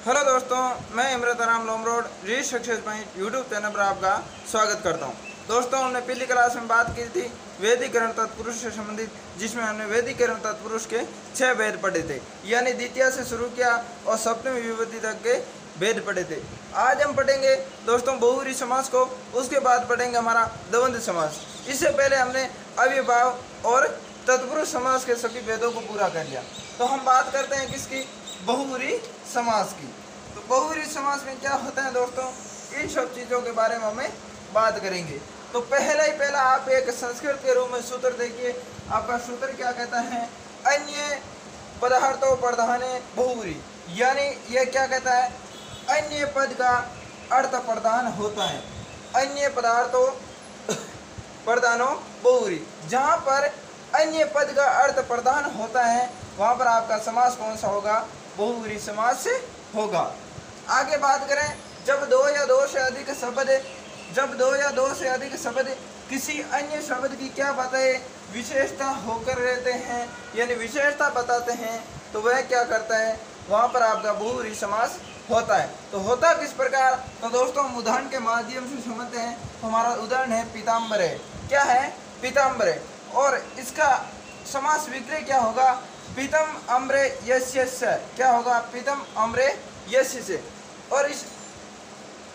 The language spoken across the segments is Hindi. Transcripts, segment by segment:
हेलो दोस्तों, मैं इमरत आराम लोमरोड reach success point YouTube channel पर आपका स्वागत करता हूं। दोस्तों, हमने पिछली क्लास में बात की थी वैदिकरण तत्पुरुष से संबंधित, जिसमें हमने वैदिकरण तत्पुरुष के 6 वेद पढ़े थे, यानी द्वितीय से शुरू किया और सप्तमी विभूति तक के वेद पढ़े थे। आज हम पढ़ेंगे दोस्तों बहुव्रीहि समास को, उसके बाद पढ़ेंगे हमारा द्वंद्व समास। इससे पहले हमने अव्ययभाव और तत्पुरुष समास के सभी वेदों को पूरा कर लिया। तो हम बात करते हैं किसकी? बहुव्रीहि समास की। तो बहुव्रीहि समास में क्या होता है दोस्तों, इन सब चीज़ों के बारे में हमें बात करेंगे। तो पहला आप एक संस्कृत के रूप में सूत्र देखिए। आपका सूत्र क्या कहता है? अन्य पदार्थों प्रधाने बहुव्रीहि, यानी यह क्या कहता है? अन्य पद का अर्थ प्रधान होता है। अन्य पदार्थों प्रधानो बहुव्रीहि, जहाँ पर अन्य पद का अर्थ प्रधान होता है वहाँ पर आपका समास कौन सा होगा? बहुव्रीहि समास से होगा। आगे बात करें, जब दो या दो से अधिक शब्द किसी अन्य शब्द की क्या बताए? विशेषता होकर रहते हैं, यानी विशेषता बताते हैं, तो वह क्या करता है? वहाँ पर आपका बहुव्रीहि समास होता है। तो होता किस प्रकार? तो दोस्तों, हम उदाहरण के माध्यम से समझते हैं। हमारा उदाहरण है पीताम्बरे। क्या है? पीताम्बरे। और इसका समास विग्रह क्या होगा? पीतम अम्रे यस्य से। क्या होगा? पीतम अम्रे यस्य से। और इस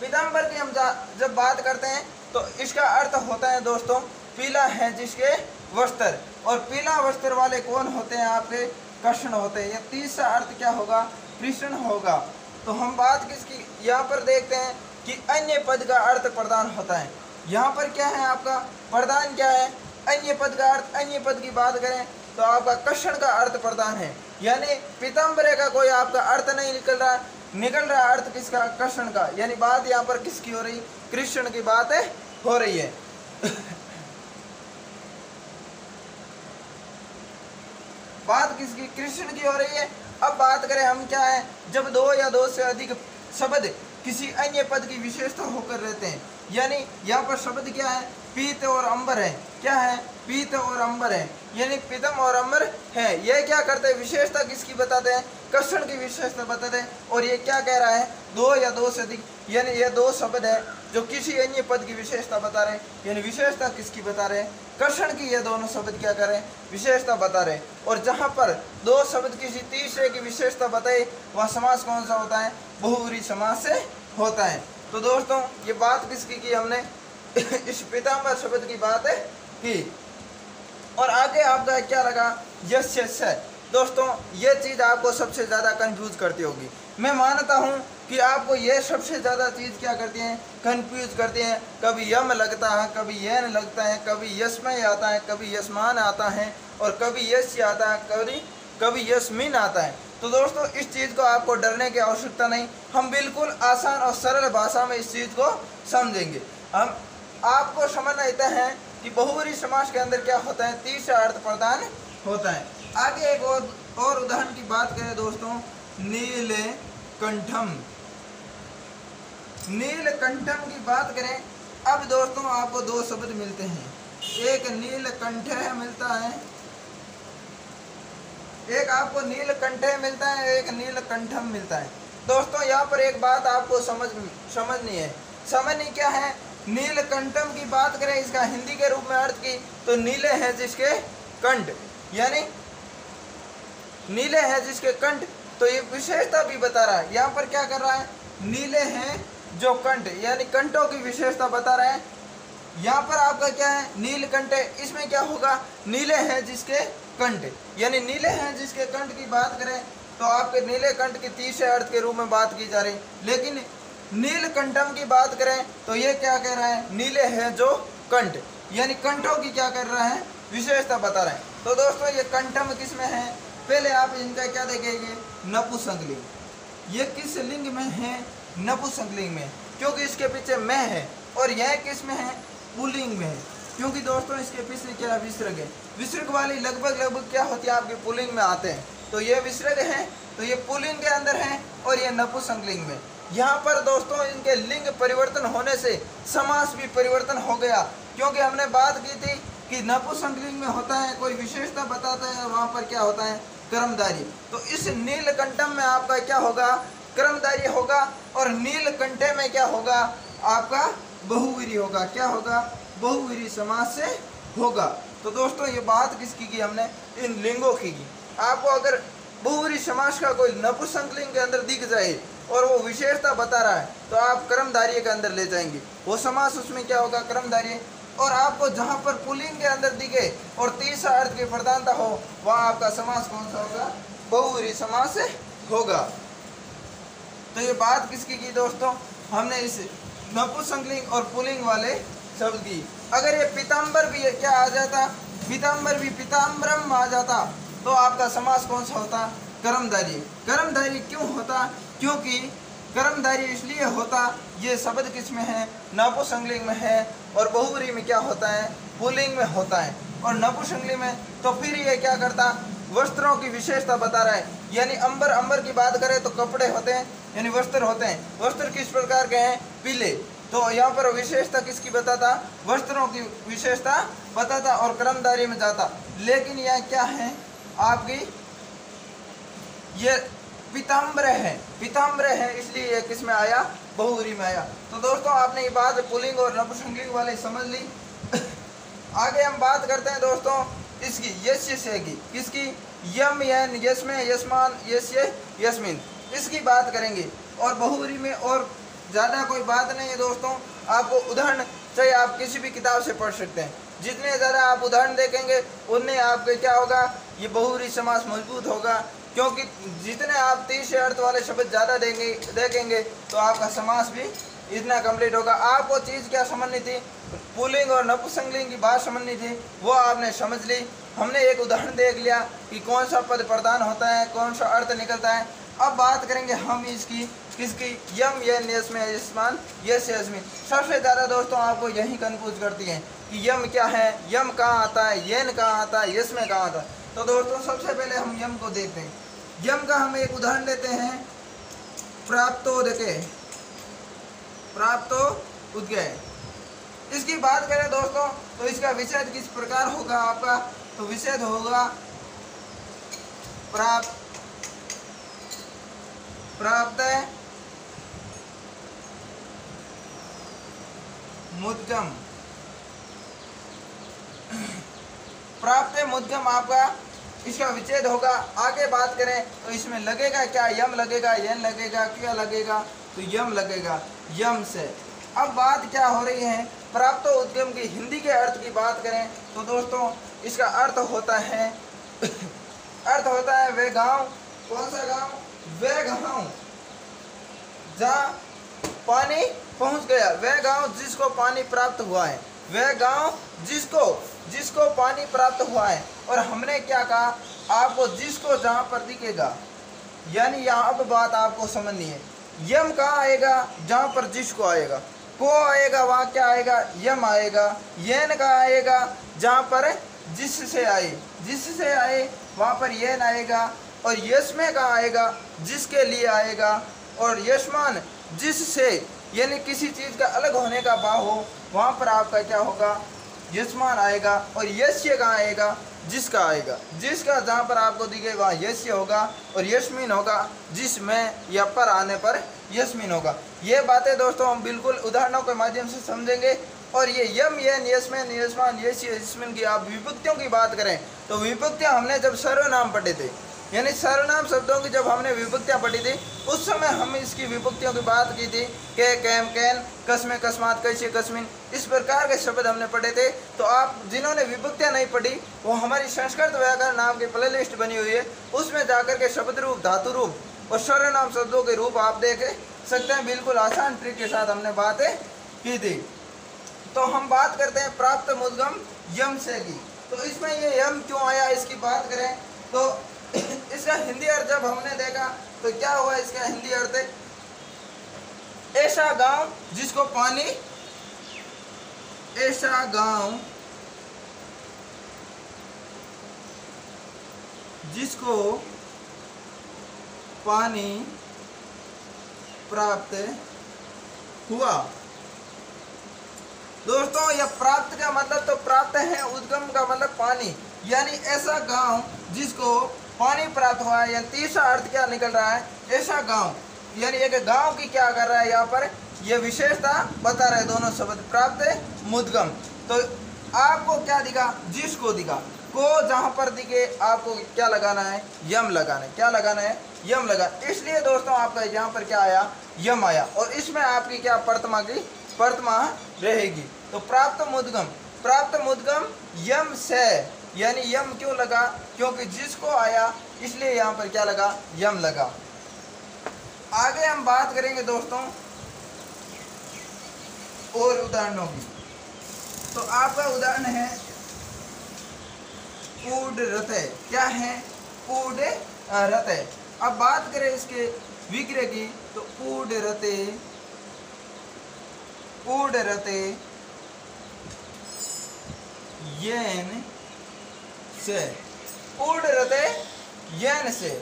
पीताम्बर की हम जब बात करते हैं तो इसका अर्थ होता है दोस्तों, पीला है जिसके वस्त्र। और पीला वस्त्र वाले कौन होते हैं? आपके कृष्ण होते हैं। यह तीसरा अर्थ क्या होगा? कृष्ण होगा। तो हम बात किसकी यहाँ पर देखते हैं कि अन्य पद का अर्थ प्रदान होता है। यहाँ पर क्या है? आपका प्रदान क्या है? अन्य पद का अर्थ। अन्य पद की बात करें तो आपका कृष्ण का अर्थ प्रदान है, यानी पीताम्बरे का कोई आपका अर्थ नहीं निकल रहा अर्थ किसका? कृष्ण का। यानी बात यहाँ पर किसकी हो रही? कृष्ण की बात हो रही है। बात किसकी? कृष्ण की हो रही है। अब बात करें हम, क्या है? जब दो या दो से अधिक शब्द किसी अन्य पद की विशेषता होकर रहते हैं, यानी यहाँ पर शब्द क्या है? पीत और अंबर है। क्या है? पीत और अंबर है, यानी पीतम और अंबर है। यह क्या करते हैं? विशेषता किसकी बताते हैं? कृष्ण की विशेषता बताते हैं। और ये क्या कह रहा है? दो या दो से अधिक, यानी ये दो शब्द है जो किसी अन्य पद की विशेषता बता रहे हैं, यानी विशेषता किसकी बता रहे हैं? कृष्ण की। ये दोनों शब्द क्या कर रहे हैं? विशेषता बता रहे हैं। और जहाँ पर दो शब्द किसी तीसरे की विशेषता बताए वह समास कौन सा होता है? बहुव्रीहि समास से होता है। तो दोस्तों, ये बात किसकी की हमने? इस पीताम्बर शब्द की बात है की। और आगे आपका क्या लगा? यस्य से। दोस्तों, ये चीज़ आपको सबसे ज़्यादा कंफ्यूज करती होगी। मैं मानता हूँ कि आपको ये सबसे ज़्यादा चीज़ क्या करती हैं? कंफ्यूज करती हैं। कभी यम लगता है, कभी येन लगता है, कभी यस्मय आता है, कभी यस्मान आता है, और कभी यस्य आता है, कभी यस्मिन आता है। तो दोस्तों, इस चीज़ को आपको डरने की आवश्यकता नहीं। हम बिल्कुल आसान और सरल भाषा में इस चीज़ को समझेंगे। हम आपको समझना इतना है कि बहुव्रीहि समास के अंदर क्या होता है? तीसरा अर्थ प्रदान होता है। आगे एक और उदाहरण की बात करें दोस्तों, नीलकंठम। नीलकंठम की बात करें। अब दोस्तों, आपको दो शब्द मिलते हैं, एक नीलकंठ मिलता है, एक आपको नीलकंठ मिलता है, एक नीलकंठम मिलता है। दोस्तों, यहाँ पर एक बात आपको समझनी है। समझनी क्या है? नीलकंठम की बात करें, इसका हिंदी के रूप में अर्थ की तो नीले हैं जिसके कंठ, यानी नीले हैं जिसके कंठ। तो ये विशेषता भी बता रहा है। यहाँ पर क्या कर रहा है? नीले हैं जो कंठ, यानी कंठों की विशेषता बता रहा है। यहाँ पर आपका क्या है? नीलकंठ। इसमें क्या होगा? नीले हैं जिसके कंठ, यानी नीले हैं जिसके कंठ की बात करें तो आपके नीले कंठ की तीसरे अर्थ के रूप में बात की जा रही। लेकिन नीलकंठम की बात करें तो ये क्या कह रहा है? नीले हैं जो कंठ, यानी कंठों की क्या कर रहा है? विशेषता बता रहे हैं। तो दोस्तों, ये कंठम किस में है? पहले आप इनका क्या देखेंगे? नपुंसकलिंग। ये किस लिंग में है? नपुंसकलिंग में, क्योंकि इसके पीछे में है। और यह किस में है? पुल्लिंग में है, क्योंकि दोस्तों इसके पीछे क्या? विसर्ग है। विसर्ग वाली लगभग क्या होती है? आपकी पुल्लिंग में आते हैं। तो ये विसर्ग है, तो ये पुल्लिंग के अंदर है, और ये नपुंसकलिंग में। यहाँ पर दोस्तों, इनके लिंग परिवर्तन होने से समास भी परिवर्तन हो गया, क्योंकि हमने बात की थी कि नपुंसकलिंग में होता है, कोई विशेषता बताता है, वहाँ पर क्या होता है? कर्मधारी। तो इस नीलकंठम में आपका क्या होगा? कर्मधारय होगा, और नीलकंठे में क्या होगा आपका बहुव्रीहि होगा। क्या होगा? बहुव्रीहि समास से होगा। तो दोस्तों ये बात किसकी की हमने? इन लिंगों की। आपको अगर बहुव्रीहि समास का कोई नपुंसकलिंग के अंदर दिख जाए और वो विशेषता बता रहा है तो आप कर्मधारय के अंदर ले जाएंगे, वो समास उसमें क्या होगा? कर्मधारय। और आपको जहां पर पुल्लिंग के अंदर दिखे और तीसरा अर्थ की प्रधानता हो वहां आपका समास कौन सा होगा? बहुव्रीहि समास होगा। तो ये बात किसकी की दोस्तों? हमने इस नपुंसकलिंग और पुल्लिंग वाले शब्द की। अगर ये पीताम्बर भी क्या आ जाता? पीताम्बर भी पीताम्बरम आ जाता तो आपका समास कौन सा होता? कर्मधारय। कर्मधारय क्यों होता? क्योंकि कर्मधारय इसलिए होता, ये शब्द किस में है? नपुंसकलिंग में है, और बहुव्रीहि में क्या होता है? पुल्लिंग में होता है। और नपुंसकलिंग में तो फिर ये क्या करता? वस्त्रों की विशेषता बता रहा है। यानी अंबर, अंबर की बात करें तो कपड़े होते हैं, यानी वस्त्र होते हैं। वस्त्र किस प्रकार के हैं? पीले। तो यहाँ पर विशेषता किसकी बताता? वस्त्रों की विशेषता बताता और कर्मधारय में जाता। लेकिन यह क्या है आपकी? ये पीताम्बर है, पीताम्बर है, इसलिए ये किस में आया? बहुव्रीहि में आया। तो दोस्तों आपने ये बात पुल्लिंग और नपुंसकलिंग वाले समझ ली। आगे हम बात करते हैं दोस्तों इसकी यस्य से की। किसकी? यम, यन, यस्मे, यस्मान, यस्य, यस्मिन, इसकी बात करेंगे। और बहुव्रीहि में और ज़्यादा कोई बात नहीं है दोस्तों। आपको उदाहरण चाहे आप किसी भी किताब से पढ़ सकते हैं। जितने ज़्यादा आप उदाहरण देखेंगे उतने आपके क्या होगा? ये बहुव्रीहि समास मजबूत होगा। क्योंकि जितने आप तीसरे अर्थ वाले शब्द ज़्यादा देखेंगे तो आपका समास भी इतना कंप्लीट होगा। आपको चीज़ क्या समझनी थी? पुल्लिंग और नपुंसकलिंग की बात समझनी थी, वो आपने समझ ली। हमने एक उदाहरण देख लिया कि कौन सा पद प्रधान होता है, कौन सा अर्थ निकलता है। अब बात करेंगे हम इसकी किसकी? यम, यन, यस्मे, यस्मान, यस्य, यस्मिन। सबसे ज़्यादा दोस्तों आपको यही कंफ्यूज करती है कि यम क्या है, यम कहाँ आता है, येन कहाँ आता है, यस्मे कहाँ आता है। तो दोस्तों सबसे पहले हम यम को देखते हैं। यम का हम एक उदाहरण लेते हैं, प्राप्तोदके, प्राप्तोदके। इसकी बात करें दोस्तों तो इसका विषय किस प्रकार होगा आपका? तो विषय होगा प्राप्त, प्राप्त मुद्गम। प्राप्त मुद्गम आपका इसका विच्छेद होगा। आगे बात करें तो इसमें लगेगा क्या? यम लगेगा, यन लगेगा, क्या लगेगा? तो यम लगेगा, यम से। अब बात क्या हो रही है? प्राप्त उद्गम की हिंदी के अर्थ की बात करें तो दोस्तों इसका अर्थ होता है अर्थ होता है वे गांव। कौन सा गांव? वे गांव जहाँ पानी पहुंच गया, वह गांव जिसको पानी प्राप्त हुआ है, वह गांव जिसको पानी प्राप्त हुआ है। और हमने क्या कहा? आपको जिसको जहां पर दिखेगा, यानी यहाँ अब बात आपको समझनी है। यम कहाँ आएगा? जहां पर जिसको आएगा। को आएगा वहां क्या आएगा? यम आएगा। येन कहाँ आएगा? जहां पर जिससे आए, जिससे आए वहां पर येन आएगा। और यस्मे कहाँ आएगा? जिसके लिए आएगा। और यस्मान जिससे, यानी किसी चीज़ का अलग होने का भाव हो, वहाँ पर आपका क्या होगा? यस्मान आएगा। और यस्य कहाँ आएगा? जिसका आएगा। जिसका जहाँ पर आपको दिखे वहाँ यस्य होगा और यस्मिन होगा, जिसमें या पर आने पर यस्मिन होगा। ये बातें दोस्तों हम बिल्कुल उदाहरणों के माध्यम से समझेंगे। और ये यम, यन, यस्मिन, यस्मान, यस्य, यस्मिन की आप विभक्तियों की बात करें तो विभक्तियाँ हमने जब सर्वनाम पढ़े थे, यानी सर्वनाम शब्दों की जब हमने विभक्तियाँ पढ़ी थी उस समय हम इसकी विभक्तियों की बात की थी। के, कैम, कैन, कस्मे, कस्मात, कैसे, कस्मिन, इस प्रकार के शब्द हमने पढ़े थे। तो आप जिन्होंने विभक्तियाँ नहीं पढ़ी वो हमारी संस्कृत व्याकरण नाम की प्ले लिस्ट बनी हुई है, उसमें जाकर के शब्द रूप, धातु रूप और सर्वनाम शब्दों के रूप आप देख सकते हैं। बिल्कुल आसान ट्रिक के साथ हमने बातें की थी। तो हम बात करते हैं प्राप्त मुद्गम यम से की। तो इसमें ये यम क्यों आया इसकी बात करें तो इसका हिंदी अर्थ जब हमने देखा तो क्या हुआ? इसका हिंदी अर्थ है ऐसा गांव जिसको पानी, ऐसा गांव जिसको पानी प्राप्त हुआ। दोस्तों यह प्राप्त का मतलब तो प्राप्त है, उद्गम का मतलब पानी, यानी ऐसा गांव जिसको पानी प्राप्त हुआ है। या तीसरा अर्थ क्या निकल रहा है? ऐसा गांव। यानी एक गांव की क्या कर रहा है यहाँ पर, ये विशेषता बता रहे दोनों शब्द। प्राप्त मुद्गम, तो आपको क्या दिखा, जिसको दिखा, को जहां पर दिखे आपको क्या लगाना है, यम लगाना है। क्या लगाना है, यम लगा। इसलिए दोस्तों आपका यहाँ पर क्या आया, यम आया, और इसमें आपकी क्या प्रथमा की प्रथमा रहेगी। तो प्राप्त मुद्गम, प्राप्त मुद्गम यम से, यानी यम क्यों लगा, क्योंकि जिसको आया इसलिए यहाँ पर क्या लगा, यम लगा। आगे हम बात करेंगे दोस्तों और उदाहरणों की। तो आपका उदाहरण है ऊड रते, क्या है, ऊड रते। अब बात करें इसके विग्रह की, तो ऊड रते, ऊड रते येन से, ऊड रते येन से।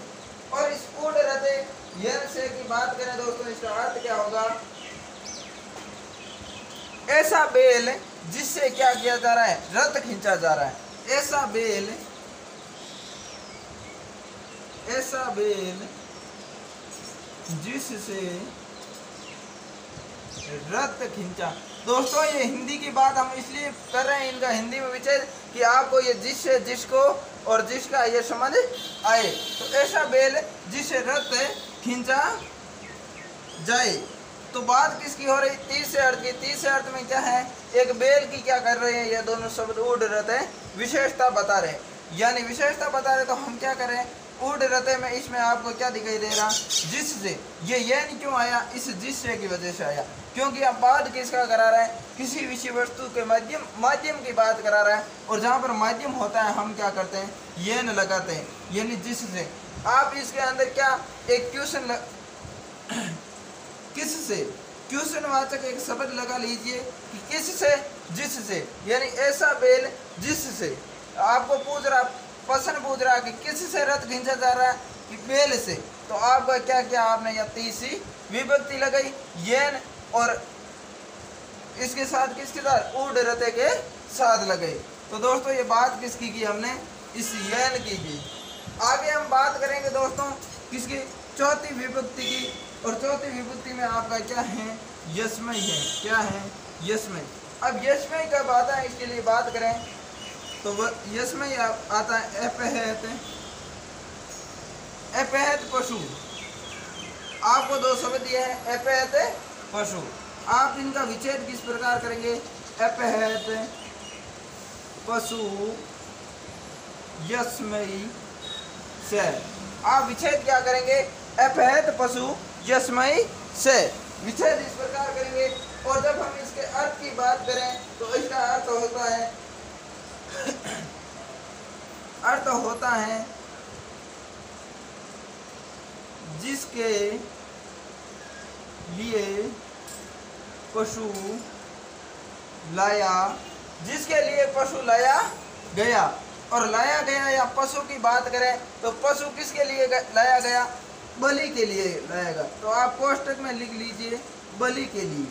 और इस ऊड रते येन से की बात करें दोस्तों, इसका अर्थ क्या होगा, ऐसा बेल जिससे क्या किया जा रहा है, रथ खींचा जा रहा है। ऐसा बेल, ऐसा बेल जिससे रथ खींचा। दोस्तों ये हिंदी की बात हम इसलिए कर रहे हैं, इनका हिंदी में विच्छेद, कि आपको ये जिससे, जिसको और जिसका ये समझ आए। तो ऐसा बेल जिससे रथ खींचा जाए। तो बात किसकी हो रही, तीसरे अर्थ की। तीसरे अर्थ में क्या है, एक बेल की क्या कर रहे हैं, ये दोनों शब्द उड़ रहे हैं, विशेषता बता रहे हैं, यानी विशेषता बता रहे। तो हम क्या करें, उड़ रहे में इसमें आपको क्या दिखाई दे रहा, जिससे। ये यानी क्यों आया, इस जिससे की वजह से आया, क्योंकि अब बात किसका करा रहा है, किसी विषय वस्तु के माध्यम की बात करा रहा है। और जहाँ पर माध्यम होता है हम क्या करते हैं, ये न लगाते हैं, यानी जिससे। आप इसके अंदर क्या एक क्वेश्चन किससे, क्वेश्चन वाचक एक शब्द लगा लीजिए कि किससे, जिससे, यानी ऐसा बेल जिससे। आपको पूछ रहा, प्रश्न पूछ रहा कि किससे रथ खींचा जा रहा है, कि बेल से। तो आपका क्या किया, आपने यह तीसरी विभक्ति लगाई येन, और इसके साथ किसके साथ, उड़ रते के साथ लगाई। तो दोस्तों ये बात किसकी की हमने, इस येन की। आगे हम बात करेंगे दोस्तों किसकी, चौथी विभक्ति की। और चौथी विभक्ति में आपका क्या है, यस्मय है। क्या है, यस्मय। अब यस्मय कब आता है, इसके लिए बात करें तो वह यस्मय आता है अपहत, अपहत पशु। आपको दो शब्द दिए हैं, अपहत पशु। आप इनका विच्छेद किस प्रकार करेंगे, अपहत पशु यस्मय से। आप विच्छेद क्या करेंगे, अपहत पशु यस्मय से, विच्छेद इस प्रकार करेंगे। और जब हम इसके अर्थ की बात करें तो इसका अर्थ होता है अर्थ होता है जिसके लिए पशु लाया, जिसके लिए पशु लाया गया। और लाया गया या पशु की बात करें तो पशु किसके लिए लाया गया, बलि के लिए लाया गया। तो आप कोष्टक में लिख लीजिए बलि के लिए।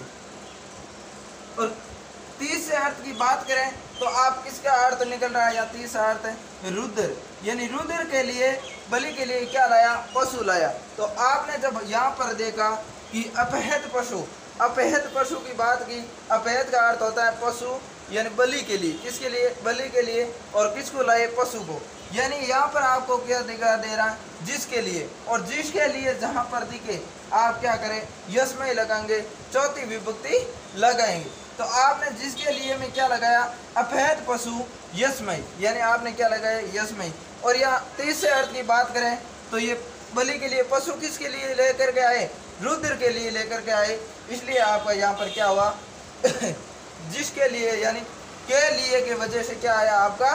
और तीसरे अर्थ की बात करें तो आप किसका अर्थ निकल रहा है, या तीसरा अर्थ है रुद्र, यानी रुद्र के लिए, बलि के लिए क्या लाया, पशु लाया। तो आपने जब यहाँ पर देखा कि अपहत पशु, अपहत पशु की बात की, अपहत का अर्थ होता है पशु, यानी बलि के लिए। किसके लिए, बलि के लिए। और किसको लाए, पशु को। यानी यहाँ पर आपको क्या दिखा दे रहा है, जिसके लिए। और जिसके लिए जहाँ पर दिखे आप क्या करें, यस्मय लगाएंगे, चौथी विभक्ति लगाएंगे। तो आपने जिसके लिए में क्या लगाया, अपहत पशु यस्मय, यानी आपने क्या लगाया, यस्मय। और यहाँ तीसरे अर्थ की बात करें तो ये बलि के लिए, पशु किसके लिए लेकर के आए, रुद्र के लिए लेकर के आए। इसलिए आपका यहाँ पर क्या हुआ जिसके लिए, यानी के लिए के वजह से क्या आया, आपका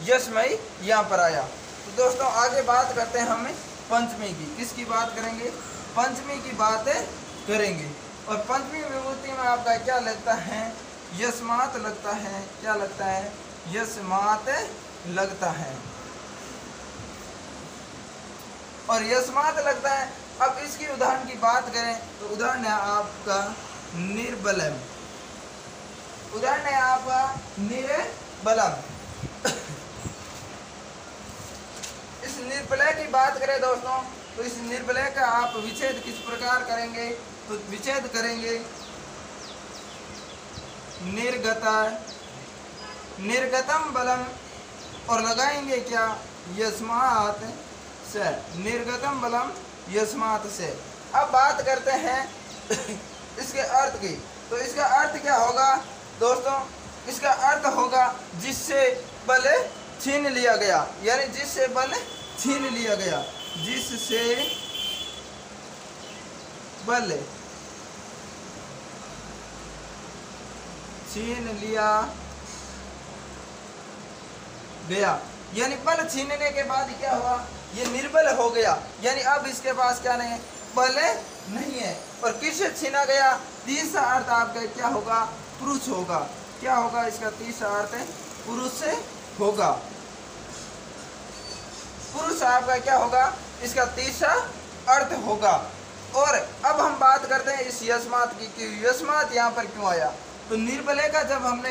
यस्मय यहाँ पर आया। तो दोस्तों आगे बात करते हैं हम पंचमी की। किसकी बात करेंगे, पंचमी की बात करेंगे। और पंचमी विभूति में आपका क्या लगता है, यस्मात लगता है। क्या लगता है, यस्मात लगता है। और यस्मात लगता है। अब इसकी उदाहरण की बात करें तो उदाहरण है आपका निर्बलम। उदाहरण है आपका निर्बलम। इस निर्बलय की बात करें दोस्तों तो इस निर्बलय का आप विच्छेद किस प्रकार करेंगे, तो विच्छेद करेंगे निर्गतम बलम, और लगाएंगे क्या, यस्मात से, निर्गतम बलम यस्मात से। अब बात करते हैं इसके अर्थ की। तो इसका अर्थ क्या होगा दोस्तों, इसका अर्थ होगा जिससे बल छीन लिया गया, यानी जिससे बल छीन लिया गया, जिससे बल छीन लिया गया, यानी बल छीनने के बाद क्या हुआ, ये निर्बल हो गया, यानी अब इसके पास क्या नहीं है, बल नहीं है। और किससे छीना गया, तीसरा अर्थ आपका क्या होगा, पुरुष होगा। क्या होगा इसका तीसरा अर्थ, पुरुष से होगा। पुरुष आपका क्या होगा, इसका तीसरा अर्थ होगा। और अब हम बात करते हैं इस यस्मात की कि यस्मात यहाँ पर क्यों आया। तो निर्बले का जब हमने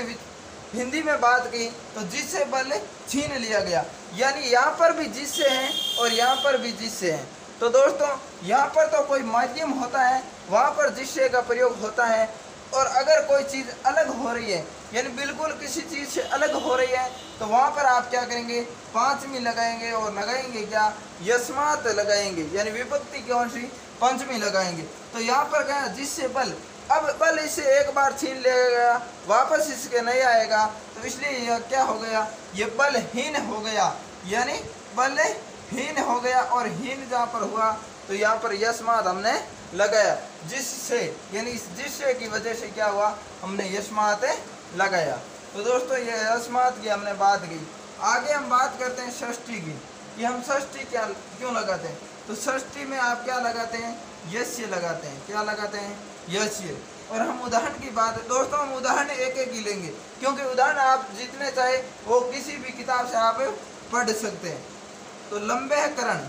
हिंदी में बात की तो जिससे बल छीन लिया गया, यानी यहाँ पर भी जिससे हैं और यहाँ पर भी जिससे हैं। तो दोस्तों यहाँ पर तो कोई माध्यम होता है, वहाँ पर जिससे का प्रयोग होता है। और अगर कोई चीज़ अलग हो रही है, यानी बिल्कुल किसी चीज़ से अलग हो रही है, तो वहाँ पर आप क्या करेंगे, पांचवी लगाएंगे और लगाएंगे क्या, यस्मात लगाएंगे, यानी विभक्ति कौन सी, पंचमी लगाएंगे। तो यहाँ पर क्या, जिससे बल, अब बल इसे एक बार छीन लेगा, वापस इसके नहीं आएगा, तो इसलिए यह क्या हो गया, ये बलहीन हो गया, यानी बलहीन हो गया। और हीन जहाँ पर हुआ तो यहाँ पर यस्मात हमने लगाया, जिससे, यानी इस जिससे की वजह से क्या हुआ, हमने यस्मात लगाया। तो दोस्तों ये यस्मात की हमने बात की। आगे हम बात करते हैं षष्ठी की, कि हम षष्ठी क्या क्यों लगाते हैं। तो षष्ठी में आप क्या लगाते हैं, यस्य लगाते हैं। क्या लगाते हैं, यस्य। और हम उदाहरण की बात, दोस्तों हम उदाहरण एक एक ही लेंगे, क्योंकि उदाहरण आप जितने चाहे वो किसी भी किताब से आप पढ़ सकते हैं। तो लंबेकरण,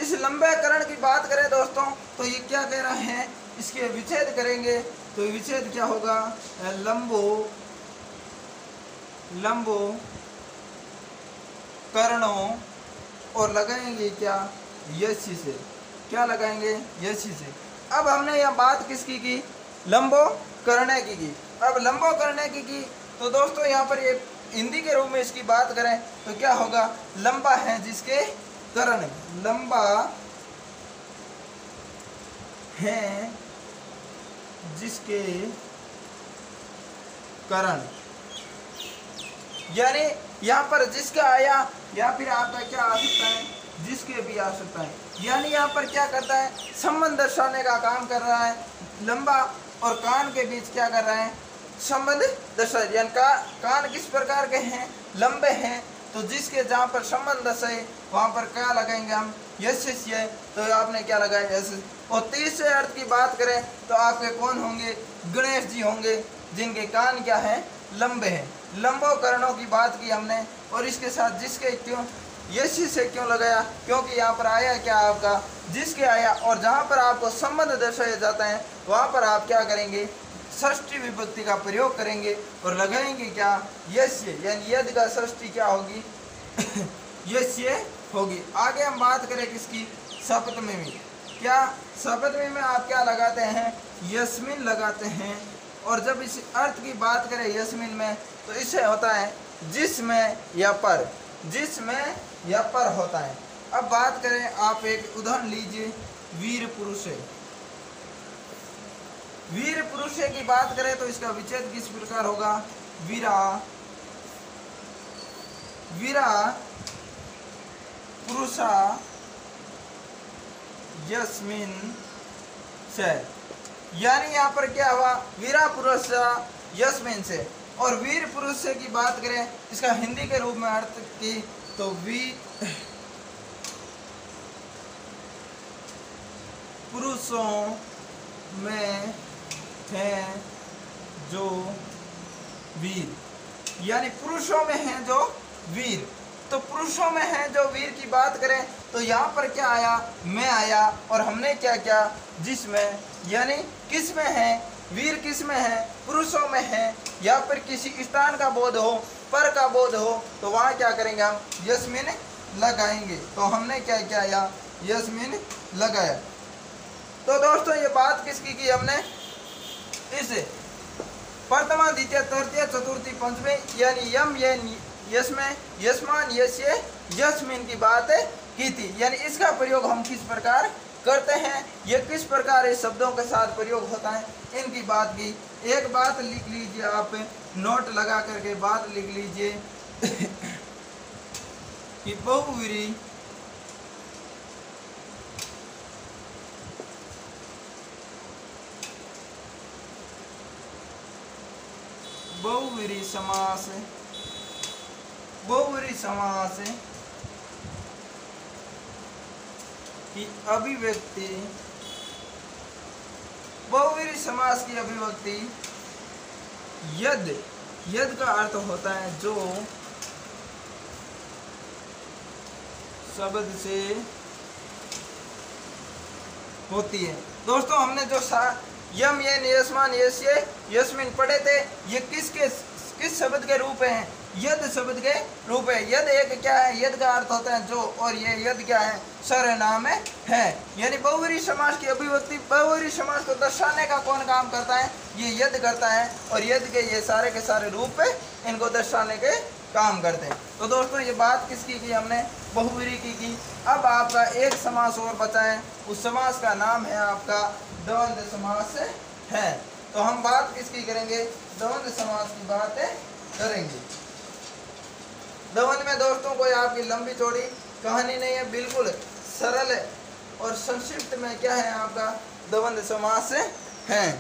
इस लंबेकरण की बात करें दोस्तों तो ये क्या कह रहे हैं, इसके विच्छेद करेंगे। तो विच्छेद क्या होगा, लंबो कर्णों, और लगाएंगे क्या, यस्य से। क्या लगाएंगे, यस्य से। अब हमने यह बात किसकी की, लंबो करने की। अब लंबो करने की तो दोस्तों यहाँ पर ये हिंदी के रूप में इसकी बात करें तो क्या होगा, लंबा है जिसके करण, लंबा है जिसके करण, यानी यहाँ पर जिसका आया, या फिर आपका क्या आ सकता है, जिसके भी आ सकता है। यानी यहाँ पर क्या करता है, संबंध दर्शाने का काम कर रहा है। लंबा और कान के बीच क्या कर रहा है, संबंध दर्शा, यानी कान किस प्रकार के हैं, लंबे हैं। तो जिसके जहाँ पर संबंध दर्शाए वहाँ पर क्या लगाएंगे हम, यस्य। तो आपने क्या लगाया, यस्य। और तीसरे अर्थ की बात करें तो आपके कौन होंगे, गणेश जी होंगे, जिनके कान क्या है, लंबे हैं। लंबो कर्णों की बात की हमने। और इसके साथ जिसके क्यों, यस्य से क्यों लगाया, क्योंकि यहाँ पर आया क्या आपका, जिसके आया। और जहाँ पर आपको संबंध दर्शाया जाता है वहाँ पर आप क्या करेंगे, षष्ठी विभक्ति का प्रयोग करेंगे और लगाएंगे क्या, यस्य, यानी यद का षष्ठी क्या होगी, यस्य होगी। आगे हम बात करें किसकी, सप्तमी में। क्या सप्तमी में आप क्या लगाते हैं, यस्मिन लगाते हैं। और जब इस अर्थ की बात करें यस्मिन में तो इससे होता है जिसमें या पर, जिसमें या पर होता है। अब बात करें, आप एक उदाहरण लीजिए, वीर पुरुष। वीर पुरुष की बात करें तो इसका विच्छेद किस प्रकार होगा, वीरा पुरुषा यस्मिन से। यानी यहाँ पर क्या हुआ, वीरा पुरुषा यस्मिन से। और वीर पुरुष से की बात करें इसका हिंदी के रूप में अर्थ की तो पुरुषों में हैं जो वीर, यानी पुरुषों में हैं जो वीर। तो पुरुषों में हैं जो वीर की बात करें तो यहाँ पर क्या आया, मैं आया। और हमने क्या किया, जिसमें, यानी किस में है, वीर किस में है, पुरुषों में है। या फिर किसी स्थान का बोध हो, पर का बोध हो तो वहाँ क्या करेंगे हम, यस्मिन लगाएंगे। तो हमने क्या किया, यहाँ यस्मिन लगाया। तो दोस्तों ये बात किसकी की हमने, इस प्रथमा द्वितीय तृतीय चतुर्थी पंचमी यानी यम ये यस्में यस्मान यस्य यस्मिन की बात की थी। यानी इसका प्रयोग हम किस प्रकार करते हैं, ये किस प्रकार इस शब्दों के साथ प्रयोग होता है, इनकी बात की। एक बात लिख लीजिए, आप नोट लगा करके बात लिख लीजिए कि बहुव्रीहि बहुव्रीहि समास, बहुव्रीहि समास की अभिव्यक्ति, बहुव्रीहि समास की अभिव्यक्ति यद, यद का अर्थ होता है जो शब्द से होती है। दोस्तों हमने जो यम ये यस्मान यस्य यस्मिन पढ़े थे, ये किस शब्द के रूप हैं, यद शब्द के रूप है। यद एक क्या है, यद का अर्थ होता है जो, और ये यद क्या है, सर्वनाम है। यानी बहुव्रीहि समास की अभिव्यक्ति, बहुव्रीहि समास को दर्शाने का कौन काम करता है, ये यद करता है, और यद के ये सारे के सारे रूप इनको दर्शाने के काम करते हैं। तो दोस्तों ये बात किसकी की हमने, बहुव्रीहि की। अब आपका एक समास और बचा है, उस समास का नाम है आपका द्वंद्व समास है। तो हम बात किसकी करेंगे, द्वंद्व समास की बात करेंगे। द्वंद्व में दोस्तों कोई आपकी लंबी चौड़ी कहानी नहीं है, बिल्कुल सरल और संक्षिप्त में क्या है आपका द्वंद्व समास है।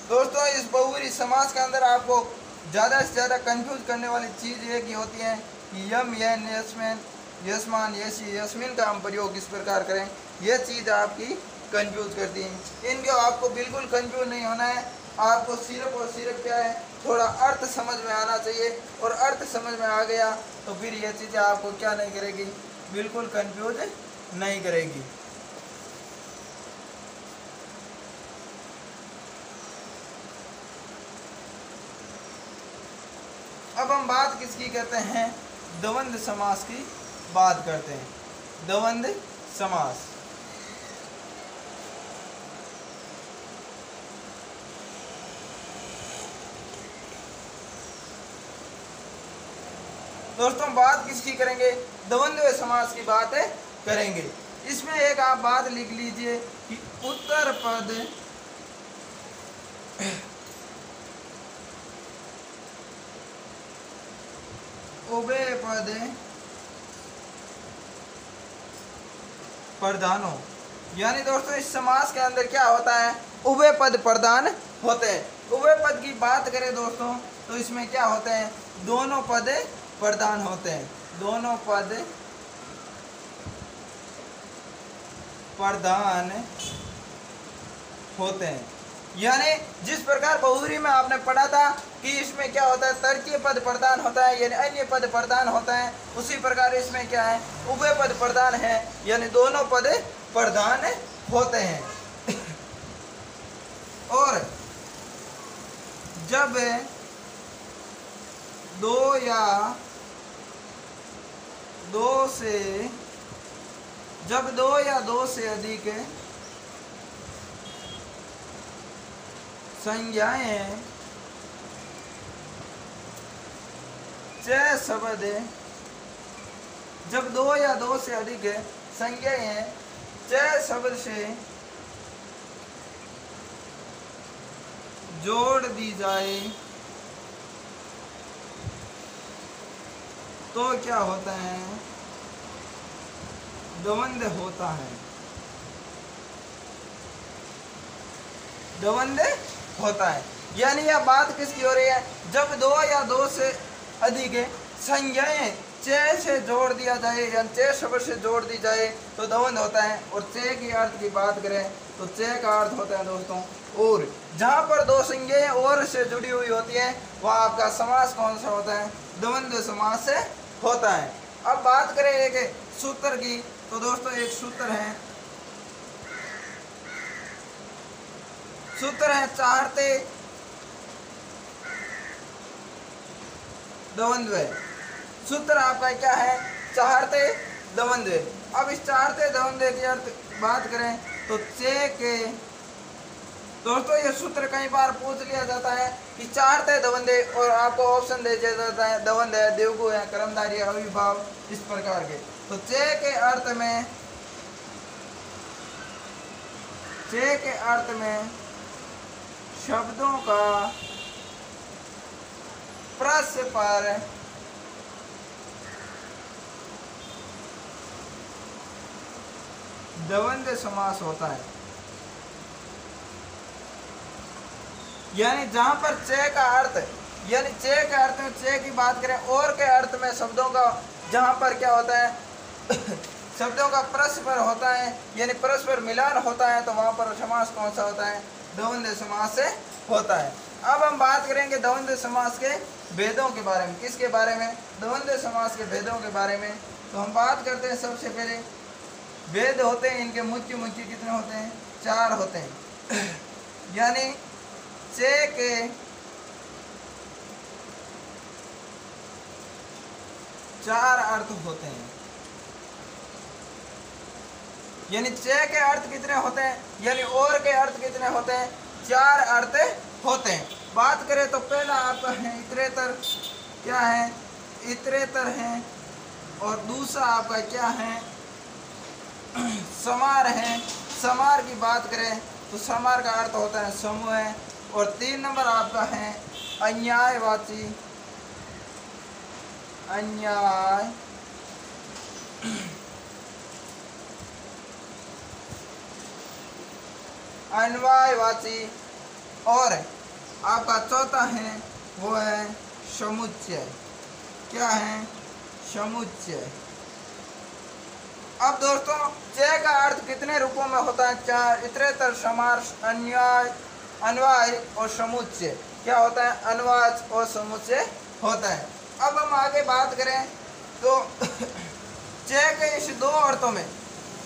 दोस्तों इस बहुव्रीहि समास के अंदर आपको ज़्यादा से ज़्यादा कंफ्यूज करने वाली चीज़ ये की होती है कि यम यन यस्मिन यस्मान यस्य यस्मिन का हम प्रयोग किस प्रकार करें, यह चीज़ आपकी कंफ्यूज करती है। इनको आपको बिल्कुल कंफ्यूज नहीं होना है, आपको सिर्फ और सिर्फ क्या है, थोड़ा अर्थ समझ में आना चाहिए, और अर्थ समझ में आ गया तो फिर ये चीज़ें आपको क्या नहीं करेगी, बिल्कुल कंफ्यूज नहीं करेगी। अब हम बात किसकी करते हैं, द्वंद्व समास की बात करते हैं। द्वंद्व समास, दोस्तों बात किसकी करेंगे, द्वंद्व समास की बात करेंगे। इसमें एक आप बात लिख लीजिए कि उत्तर पद उभय पद प्रधानो। यानी दोस्तों इस समास के अंदर क्या होता है, उभय पद प्रधान होते हैं। उभय पद की बात करें दोस्तों तो इसमें क्या होते हैं, दोनों पद प्रधान होते हैं, दोनों पद प्रधान होते हैं। यानी जिस प्रकार बहुव्रीहि में आपने पढ़ा था कि इसमें क्या होता है, तृतीय पद प्रधान होता है यानी अन्य पद प्रधान होता है, उसी प्रकार इसमें क्या है, उभय पद प्रधान है यानी दोनों पद प्रधान होते हैं। और जब दो या दो से अधिक संज्ञाएं शब्द, जब दो या दो से अधिक संज्ञाएं शब्द से जोड़ दी जाए तो क्या होता है, द्वंद्व होता है, द्वंद्व होता है। यानी यह बात किसकी हो रही है, जब दो या दो से अधिक संज्ञाएं से जोड़ दिया जाए या शब्द से जोड़ दी जाए तो द्वंद्व होता है। और की अर्थ की बात करें तो का अर्थ होता है दोस्तों और। जहाँ पर दो संज्ञाएं और से जुड़ी हुई होती हैं वहाँ आपका समास कौन सा होता है, द्वंद्व समास होता है। अब बात करें एक सूत्र की तो दोस्तों एक सूत्र है, सूत्र है चाहते द्वंद्व। सूत्र आपका क्या है? चाहते द्वंद्व। अब इस चाहते द्वंद्व की अर्थ बात करें तो चे के दोस्तों ये सूत्र कई बार पूछ लिया जाता है कि चाहते द्वंद्व और आपको ऑप्शन दे दिया जाता है द्वंद्व है, द्विगु है, कर्मधारय है, अविभाव, इस प्रकार के। तो चे के अर्थ में शब्दों का परस्पर द्वंद्व समास होता है। यानी जहां पर चे का अर्थ, यानी चे के अर्थ में चे की बात करें और के अर्थ में शब्दों का जहां पर क्या होता है शब्दों का परस्पर होता है, यानी परस्पर मिलान होता है, तो वहां पर समास कौन सा होता है? द्वंद्व समास से होता है। अब हम बात करेंगे द्वंद्व समास के भेदों के बारे में। किसके बारे में? द्वंद्व समास के भेदों के बारे में। तो हम बात करते हैं सबसे पहले भेद होते हैं इनके मुख्य कितने होते हैं? 4 होते हैं। यानी चे के 4 अर्थ होते हैं। यानी चे के अर्थ कितने होते हैं? यानी और के अर्थ कितने होते हैं? 4 अर्थ होते हैं। बात करें तो पहला आपका है इतरेतर। क्या है? इतरेतर है। और दूसरा आपका क्या है? समार है। समार की बात करें तो समार का अर्थ होता है समूह है। और 3 नंबर आपका है अन्यायवाची। अन्वयवाची। और आपका चौथा है वो है समुच्चय। क्या है? समुच्चय। अब दोस्तों चे का अर्थ कितने रूपों में होता है? 4। इतरेतर, समार, अन्वय और समुच्चय। क्या होता है? अन्वय और समुच्चय होता है। अब हम आगे बात करें तो चे के इस 2 अर्थों में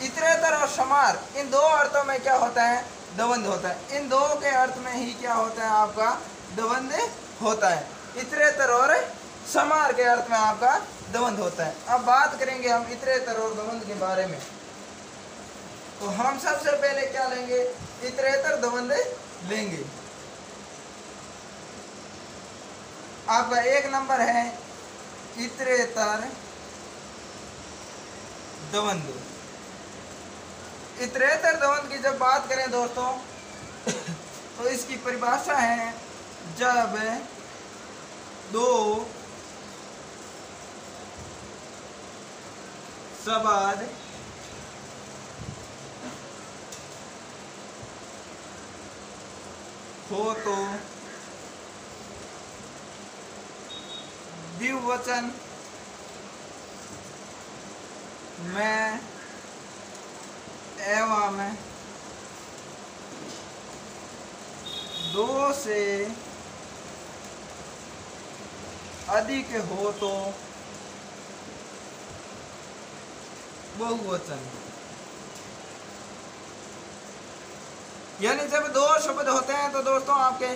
इतरेतर और समार, इन 2 अर्थों में क्या होता है? द्वंद्व होता है। इन 2 के अर्थ में ही क्या होता है? आपका द्वंद्व होता है। इतरेतर और समार के अर्थ में आपका द्वंद्व होता है। अब बात करेंगे हम इतरेतर और द्वंद्व के बारे में। तो हम सबसे पहले क्या लेंगे? इतरेतर द्वंद्व लेंगे। आपका 1 नंबर है इतरेतर द्वंद्व। इतरेतर द्वंद्व की जब बात करें दोस्तों तो इसकी परिभाषा है जब 2 शब्द हो तो द्विवचन में एवं 2 से अधिक हो तो बहुवचन। यानी जब 2 शब्द होते हैं तो दोस्तों आपके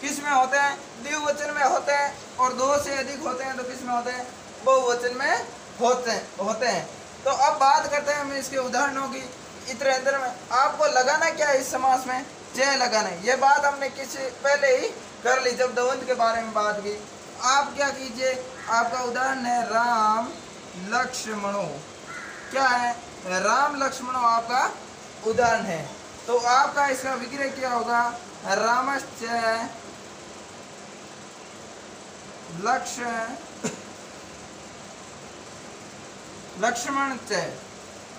किस में होते हैं? द्विवचन में होते हैं। और 2 से अधिक होते हैं तो किस में होते हैं? बहुवचन में होते हैं। तो अब बात करते हैं हम इसके उदाहरणों की। इतरेतर में आपको लगाना क्या है? इस समास में चे लगाना है। ये बात हमने किसी पहले ही कर ली जब द्वंद्व के बारे में बात की। आप क्या कीजिए? आपका उदाहरण है राम लक्ष्मणों। क्या है? राम लक्ष्मणों आपका उदाहरण है। तो आपका इसका विग्रह क्या होगा? रामश्च लक्ष्मण च।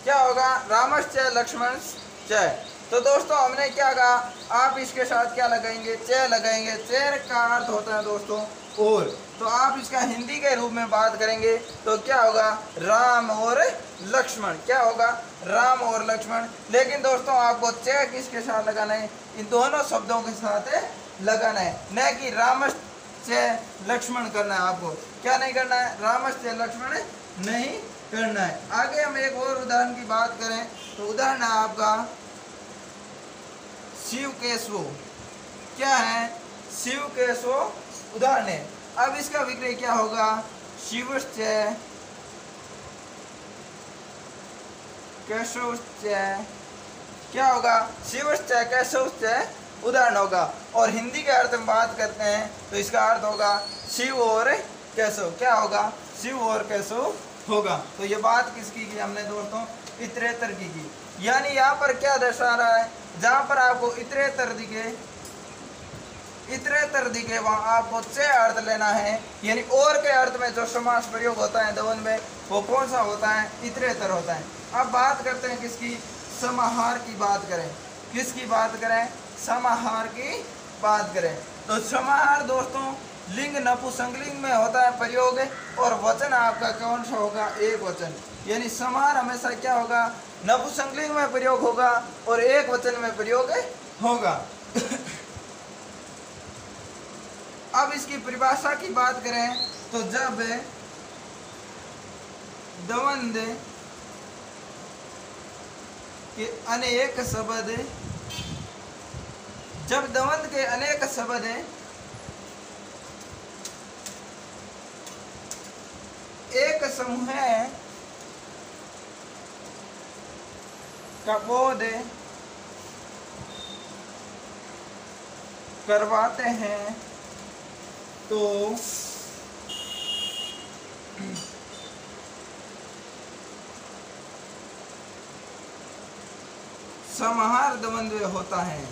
क्या होगा? रामश्च लक्ष्मण च। तो दोस्तों हमने क्या कहा? आप इसके साथ क्या लगाएंगे? चे लगाएंगे। चे का अर्थ होता है दोस्तों और। तो आप इसका हिंदी के रूप में बात करेंगे तो क्या होगा? राम और लक्ष्मण। क्या होगा? राम और लक्ष्मण। लेकिन दोस्तों आपको चे किसके साथ लगाना है? इन दोनों शब्दों के साथ लगाना है, न कि रामश्च लक्ष्मण करना है। आपको क्या नहीं करना है? रामश्च लक्ष्मण नहीं करना है। आगे हम एक और उदाहरण की बात करें तो उदाहरण है आपका शिव केशव, क्या है, शिव केशव उदाहरण है। अब इसका विग्रह क्या होगा, शिवश्च केशवश्च, क्या होगा, शिवश्च केशवश्च उदाहरण होगा। और हिंदी के अर्थ में बात करते हैं तो इसका अर्थ होगा शिव और केशव, क्या होगा, शिव और केशव होगा। तो ये बात किसकी की हमने दोस्तों, इतरेतर की। यानी यहाँ पर क्या दर्शा रहा है, जहाँ पर आपको इतरेतर दिखे वहाँ आपको च अर्थ लेना है। यानी और के अर्थ में जो समास प्रयोग होता है द्वंद्व में, वो कौन सा होता है, इतरेतर होता है। अब बात करते हैं किसकी, समाहार की बात करें। किसकी बात करें, समाहार की बात करें। तो समाहार दोस्तों लिंग नपुंसकलिंग में होता है प्रयोग, और वचन आपका कौन सा होगा, एक वचन। यानी समाहार हमेशा क्या होगा, नपुंसकलिंग में प्रयोग होगा और एक वचन में प्रयोग होगा। अब इसकी परिभाषा की बात करें तो जब द्वंद्व के अनेक शब्द, जब द्वंद्व के अनेक शब्द एक समूह का बोध करवाते हैं तो समाहार द्वंद्व होता है।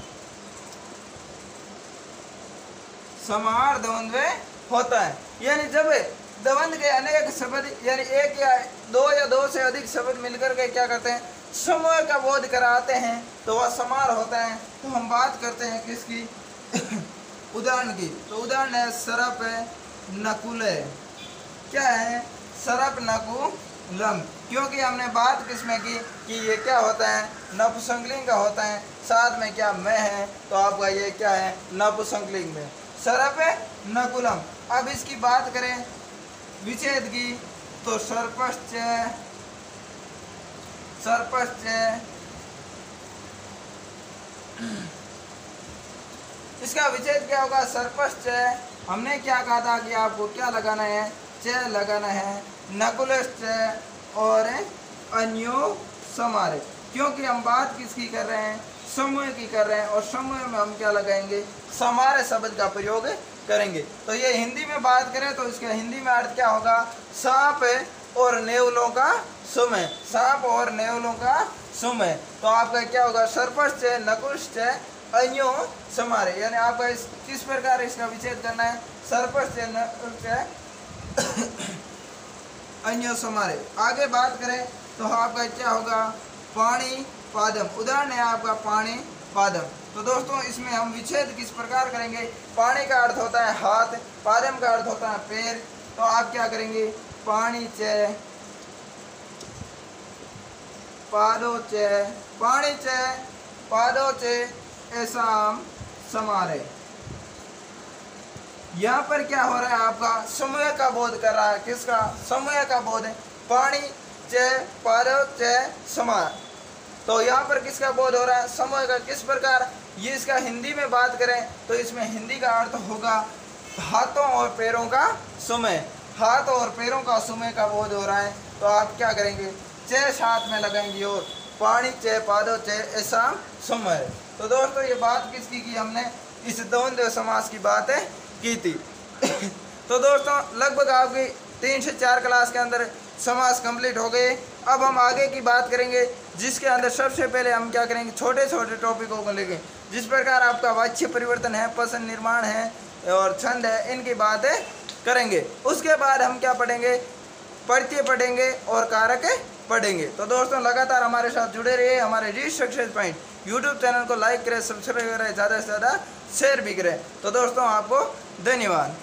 समाहार द्वंद्व होता है। यानी जब द्वंद्व के अनेक शब्द, यानी एक या दो से अधिक शब्द मिलकर के क्या करते हैं, समूह का बोध कराते हैं, तो वह समाहार होता है। तो हम बात करते हैं किसकी, उदाहरण की। तो उदाहरण है सरप नकुल, क्या है, सरप नकुलम। क्योंकि हमने बात किसमें की कि ये क्या होता है, नपुंसकलिंग का होता है, साथ में क्या मैं है, तो आपका ये क्या है, नपुंसकलिंग में सरप नकुलम। अब इसकी बात करें विच्छेद की, तो सर्पश्च, इसका विच्छेद क्या होगा, सर्पश्च। हमने क्या कहा था कि आपको क्या लगाना है, च लगाना है, नकुलश्च और अन्यो समारे। क्योंकि हम बात किसकी कर रहे हैं, समूह की कर रहे हैं, और समूह में हम क्या लगाएंगे, समारे शब्द का प्रयोग करेंगे। तो ये हिंदी में बात करें तो इसका हिंदी में अर्थ क्या होगा, सांप और नेवलों का समूह, सांप और नेवलों का समूह। तो आपका क्या होगा, सर्पश्च नकुलश्च अन्यो समारे। यानी आपका किस प्रकार इसका विच्छेद करना है, सर्पश्च नकुलश्च अन्यो समारे। आगे बात करें तो आपका क्या होगा, पाणी पादम। उदाहरण है आपका पाणी पादम। तो दोस्तों इसमें हम विच्छेद किस प्रकार करेंगे, पाणी का अर्थ होता है हाथ, पादम का अर्थ होता है पैर। तो आप क्या करेंगे, पाणी च पादो च, पाणी च पादो च ऐसा समारे। यहाँ पर क्या हो रहा है, आपका समूह का बोध कर रहा है। किसका, समूह का बोध है, पाणी च पादो च समार। तो यहाँ पर किसका बोध हो रहा है, समूह का। किस प्रकार, ये इसका हिंदी में बात करें तो इसमें हिंदी का अर्थ होगा हाथों और पैरों का समूह, हाथ और पैरों का समूह का बोध हो रहा है। तो आप क्या करेंगे, च साथ में लगाएंगे और पाणी च पादो च ऐसा समूह। तो दोस्तों ये बात किसकी की, हमने इस द्वंद्व समास की बात की थी। तो दोस्तों लगभग आपकी 3 से 4 क्लास के अंदर समास कंप्लीट हो गए। अब हम आगे की बात करेंगे, जिसके अंदर सबसे पहले हम क्या करेंगे, छोटे छोटे टॉपिकों को लेंगे। जिस प्रकार आपका वाच्य परिवर्तन है, प्रश्न निर्माण है और छंद है, इनकी बातें करेंगे। उसके बाद हम क्या पढ़ेंगे, प्रत्यय पढ़ेंगे और कारक पढ़ेंगे। तो दोस्तों लगातार हमारे साथ जुड़े रहिए। हमारे reach success point YouTube channel को लाइक करें, सब्सक्राइब करें, ज़्यादा से ज़्यादा शेयर भी करें। तो दोस्तों आपको धन्यवाद।